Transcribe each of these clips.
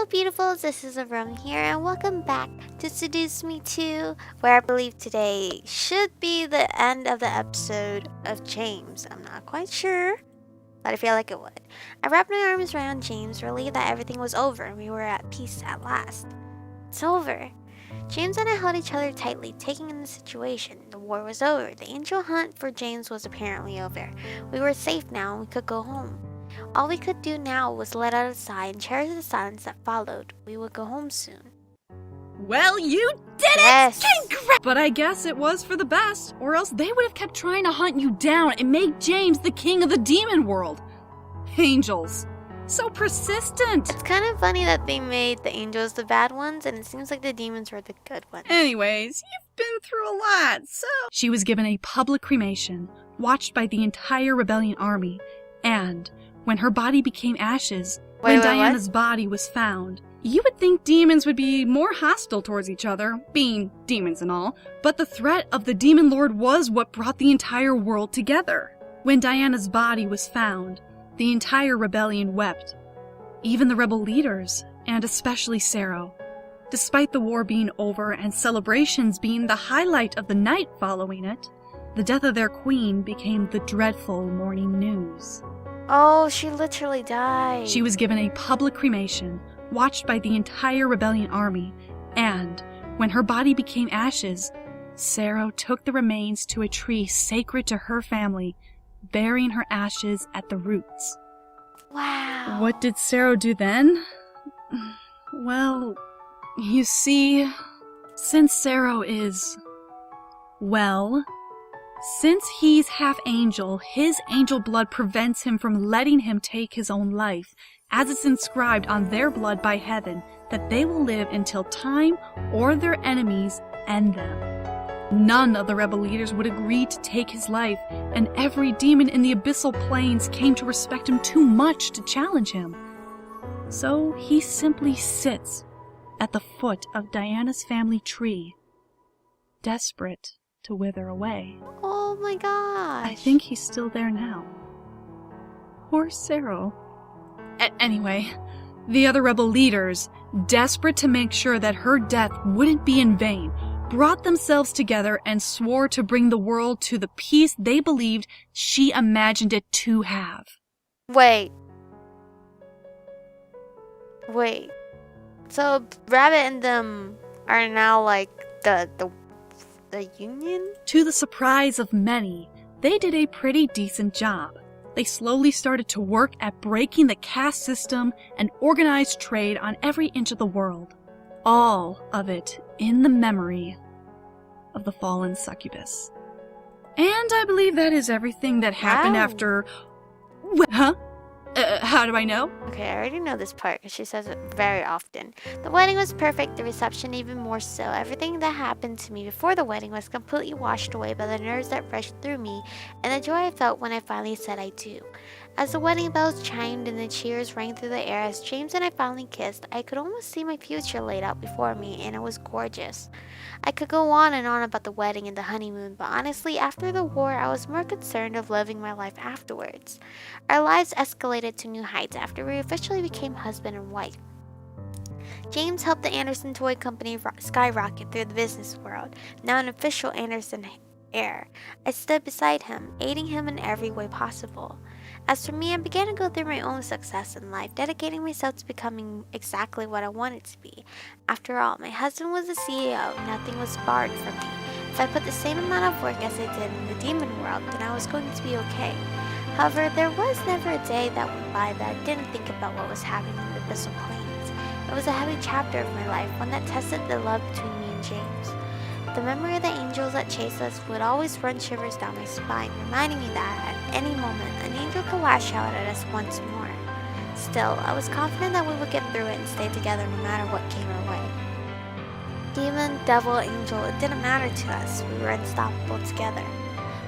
Hello beautifuls, this is Aromie here and welcome back to Seduce Me Too, where I believe today should be the end of the episode of James. I'm not quite sure, but I feel like it would. I wrapped my arms around James, relieved that everything was over and we were at peace at last. It's over. James and I held each other tightly, taking in the situation. The war was over. The angel hunt for James was apparently over. We were safe now and we could go home. All we could do now was let out a sigh and cherish the silence that followed. We would go home soon. Well, you did it! Yes! But I guess it was for the best, or else they would have kept trying to hunt you down and make James the king of the demon world. Angels. So persistent. It's kind of funny that they made the angels the bad ones, and it seems like the demons were the good ones. Anyways, you've been through a lot, so... She was given a public cremation, watched by the entire rebellion army, and when her body became ashes, when Diana's body was found, you would think demons would be more hostile towards each other, being demons and all, but the threat of the demon lord was what brought the entire world together. When Diana's body was found, the entire rebellion wept. Even the rebel leaders, and especially Sero. Despite the war being over and celebrations being the highlight of the night following it, the death of their queen became the dreadful morning news. Oh, she literally died. She was given a public cremation, watched by the entire rebellion army, and when her body became ashes, Sero took the remains to a tree sacred to her family, burying her ashes at the roots. Wow. What did Sero do then? Well, you see, since Sero is... well... since he's half angel, his angel blood prevents him from letting him take his own life, as it's inscribed on their blood by heaven that they will live until time or their enemies end them. None of the rebel leaders would agree to take his life, and every demon in the abyssal plains came to respect him too much to challenge him. So he simply sits at the foot of Diana's family tree, desperate to wither away. Oh my gosh. I think he's still there now. Poor Sero. Anyway, the other rebel leaders, desperate to make sure that her death wouldn't be in vain, brought themselves together and swore to bring the world to the peace they believed she imagined it to have. Wait. So Rabbit and them are now like the union? To the surprise of many, they did a pretty decent job. They slowly started to work at breaking the caste system and organized trade on every inch of the world. All of it in the memory of the fallen succubus. And I believe that is everything that happened after... Huh? How do I know? Okay, I already know this part because she says it very often. The wedding was perfect, the reception even more so. Everything that happened to me before the wedding was completely washed away by the nerves that rushed through me and the joy I felt when I finally said I do. As the wedding bells chimed and the cheers rang through the air as James and I finally kissed, I could almost see my future laid out before me, and it was gorgeous. I could go on and on about the wedding and the honeymoon, but honestly, after the war, I was more concerned of living my life afterwards. Our lives escalated to new heights after we officially became husband and wife. James helped the Anderson Toy Company skyrocket through the business world, now an official Anderson heir. I stood beside him, aiding him in every way possible. As for me, I began to go through my own success in life, dedicating myself to becoming exactly what I wanted to be. After all, my husband was the CEO, nothing was barred from me. If I put the same amount of work as I did in the demon world, then I was going to be okay. However, there was never a day that went by that I didn't think about what was happening in the abyssal plains. It was a heavy chapter of my life, one that tested the love between me and James. The memory of the angels that chased us would always run shivers down my spine, reminding me that at any moment an angel could lash out at us once more. Still, I was confident that we would get through it and stay together no matter what came our way. Demon, devil, angel, it didn't matter to us. We were unstoppable together.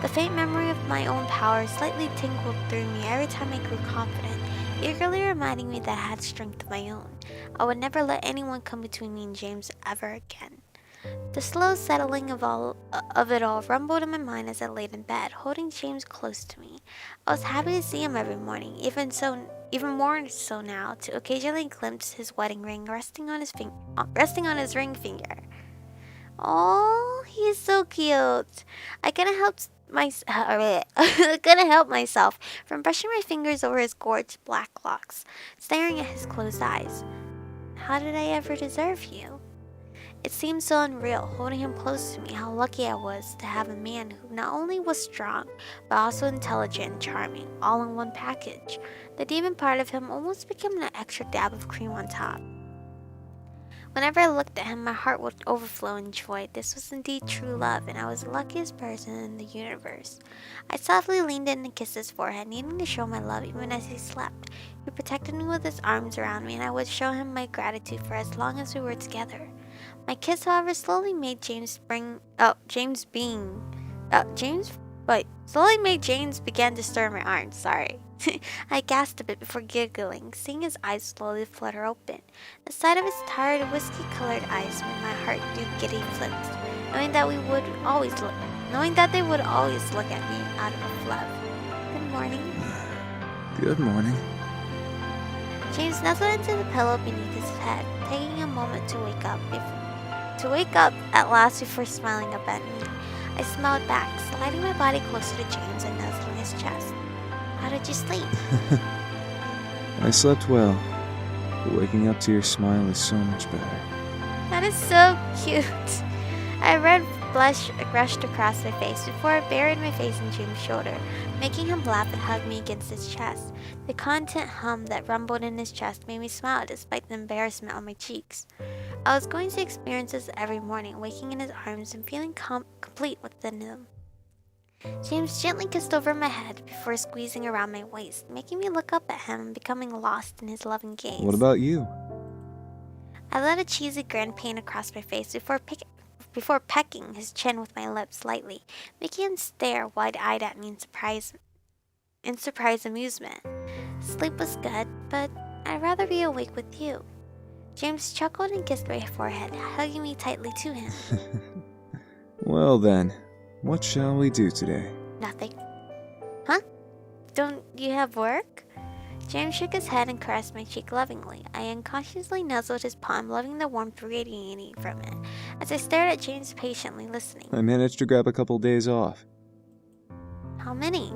The faint memory of my own power slightly tinkled through me every time I grew confident, eagerly reminding me that I had strength of my own. I would never let anyone come between me and James ever again. The slow settling of it all rumbled in my mind as I laid in bed, holding James close to me. I was happy to see him every morning, even even more so now, to occasionally glimpse his wedding ring resting on his ring finger. Oh, he's so cute. I couldn't help I couldn't help myself from brushing my fingers over his gorgeous black locks, staring at his closed eyes. How did I ever deserve you? It seemed so unreal, holding him close to me, how lucky I was to have a man who not only was strong, but also intelligent and charming, all in one package. The demon part of him almost became an extra dab of cream on top. Whenever I looked at him, my heart would overflow in joy. This was indeed true love, and I was the luckiest person in the universe. I softly leaned in and kissed his forehead, needing to show my love even as he slept. He protected me with his arms around me, and I would show him my gratitude for as long as we were together. My kiss, however, slowly made slowly made James begin to stir my arms. Sorry. I gasped a bit before giggling, seeing his eyes slowly flutter open. The sight of his tired, whiskey-colored eyes made my heart do giddy flips, knowing that they would always look at me out of a flub. Good morning. Good morning. James nestled into the pillow beneath his head, taking a moment to wake up at last before smiling up at me. I smiled back, sliding my body closer to James and nuzzling his chest. How did you sleep? I slept well, but waking up to your smile is so much better. That is so cute. A red blush rushed across my face before I buried my face in James' shoulder, making him laugh and hug me against his chest. The content hum that rumbled in his chest made me smile despite the embarrassment on my cheeks. I was going to experience this every morning, waking in his arms and feeling complete within him. James gently kissed over my head before squeezing around my waist, making me look up at him and becoming lost in his loving gaze. What about you? I let a cheesy grin paint across my face before pecking his chin with my lips lightly, making him stare wide-eyed at me in surprised amusement. Sleep was good, but I'd rather be awake with you. James chuckled and kissed my forehead, hugging me tightly to him. Well then, what shall we do today? Nothing. Huh? Don't you have work? James shook his head and caressed my cheek lovingly. I unconsciously nuzzled his palm, loving the warmth radiating from it, as I stared at James patiently listening. I managed to grab a couple days off. How many?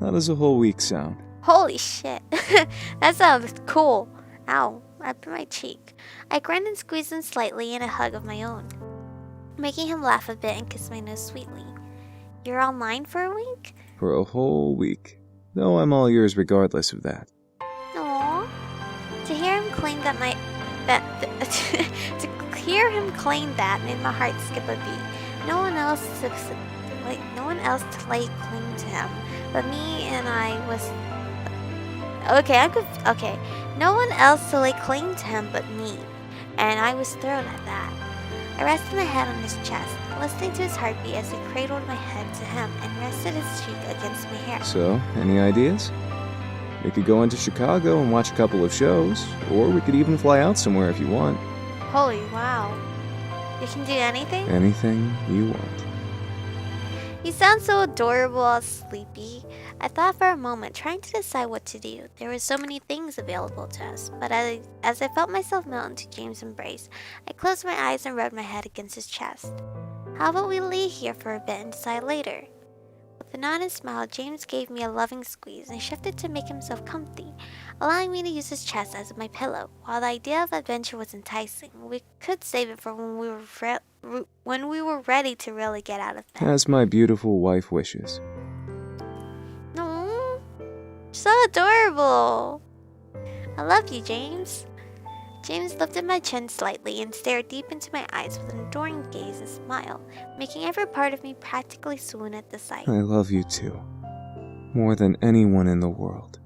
How does a whole week sound? Holy shit. That sounds cool. Ow, I bit my cheek. I grinned and squeezed him slightly in a hug of my own, making him laugh a bit and kiss my nose sweetly. You're all mine for a week? For a whole week. Though I'm all yours regardless of that. Aww. To hear him claim to hear him claim that made my heart skip a beat. No one else to lay claim to him, but me, and I was. Okay. No one else to lay claim to him but me, and I was thrilled at that. I rested my head on his chest, listening to his heartbeat as he cradled my head to him and rested his cheek against my hair. So, any ideas? We could go into Chicago and watch a couple of shows, or we could even fly out somewhere if you want. Holy wow. You can do anything? Anything you want. You sound so adorable, all sleepy. I thought for a moment, trying to decide what to do. There were so many things available to us, but as I felt myself melt into James' embrace, I closed my eyes and rubbed my head against his chest. How about we lay here for a bit and decide later? With a nod and smile, James gave me a loving squeeze and shifted to make himself comfy, allowing me to use his chest as my pillow. While the idea of adventure was enticing, we could save it for when we were ready to really get out of bed. As my beautiful wife wishes. No, so adorable. I love you, James. James lifted my chin slightly and stared deep into my eyes with an adoring gaze and smile, making every part of me practically swoon at the sight. I love you too. More than anyone in the world.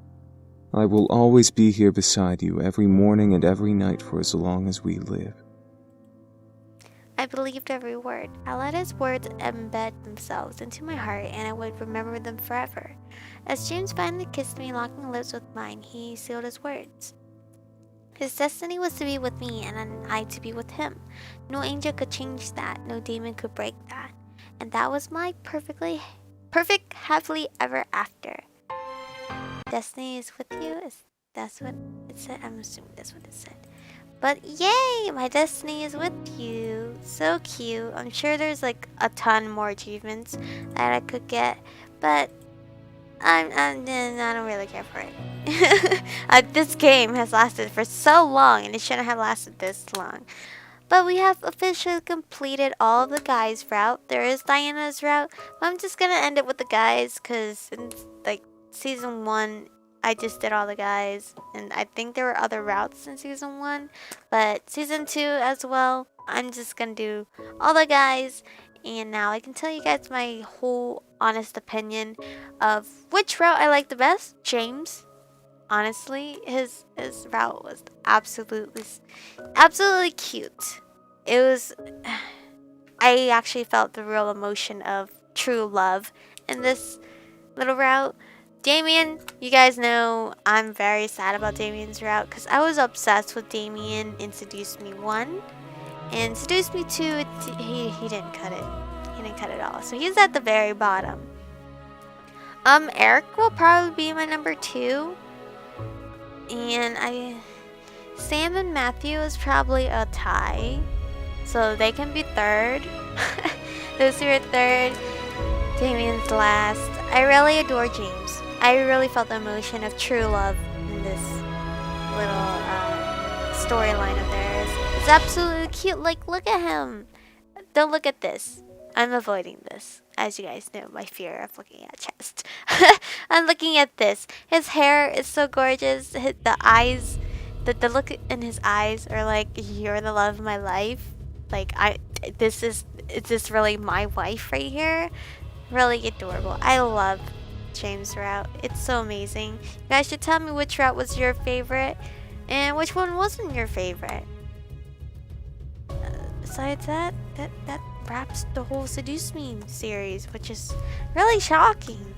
I will always be here beside you every morning and every night for as long as we live. I believed every word. I let his words embed themselves into my heart, and I would remember them forever. As James finally kissed me, locking lips with mine, he sealed his words. His destiny was to be with me, and I to be with him. No angel could change that. No demon could break that. And that was my perfect happily ever after. Destiny is with you? That's what it said? I'm assuming that's what it said. But yay! My destiny is with you. So cute. I'm sure there's like a ton more achievements that I could get, but I don't really care for it. This game has lasted for so long, and it shouldn't have lasted this long. But we have officially completed all of the guys' route. There is Diana's route, but I'm just gonna end it with the guys because in like season 1, I just did all the guys, and I think there were other routes in season 1, but season 2 as well, I'm just gonna do all the guys. And now I can tell you guys my whole honest opinion of which route I like the best. James, honestly, his route was absolutely cute. It was I actually felt the real emotion of true love in this little route. Damien, you guys know I'm very sad about Damien's route because I was obsessed with Damien in Seduce Me 1. And Seduce Me 2, he didn't cut it. He didn't cut it all. So he's at the very bottom. Eric will probably be my number 2. And Sam and Matthew is probably a tie. So they can be third. Those who are third. Damien's last. I really adore James. I really felt the emotion of true love in this little storyline of theirs. It's absolutely cute. Like, look at him. Don't look at this. I'm avoiding this. As you guys know, my fear of looking at chest. I'm looking at this. His hair is so gorgeous. The eyes, the look in his eyes are like, you're the love of my life. Like, is this really my wife right here? Really adorable. I love James' route. It's so amazing. You guys should tell me which route was your favorite and which one wasn't your favorite. Besides that wraps the whole Seduce Me series, which is really shocking.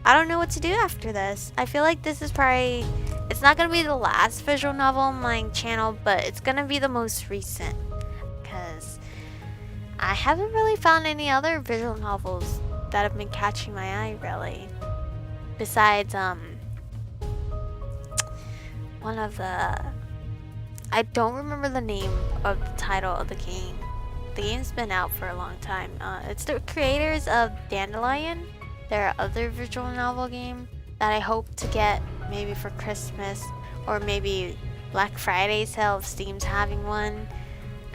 I don't know what to do after this. I feel like this is probably, it's not gonna be the last visual novel on my channel, but it's gonna be the most recent because I haven't really found any other visual novels that have been catching my eye really. Besides one of the, I don't remember the name of the title of the game. The game's been out for a long time. It's the creators of Dandelion. Their other visual novel game that I hope to get maybe for Christmas or maybe Black Friday sale if Steam's having one.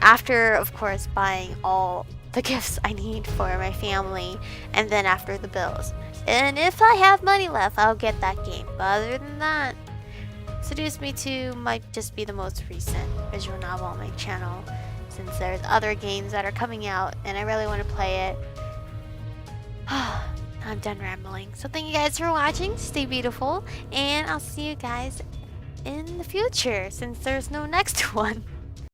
After, of course, buying all the gifts I need for my family and then after the bills. And if I have money left, I'll get that game. But other than that, Seduce Me 2 might just be the most recent visual novel on my channel since there's other games that are coming out and I really want to play it. I'm done rambling. So thank you guys for watching. Stay beautiful and I'll see you guys in the future since there's no next one.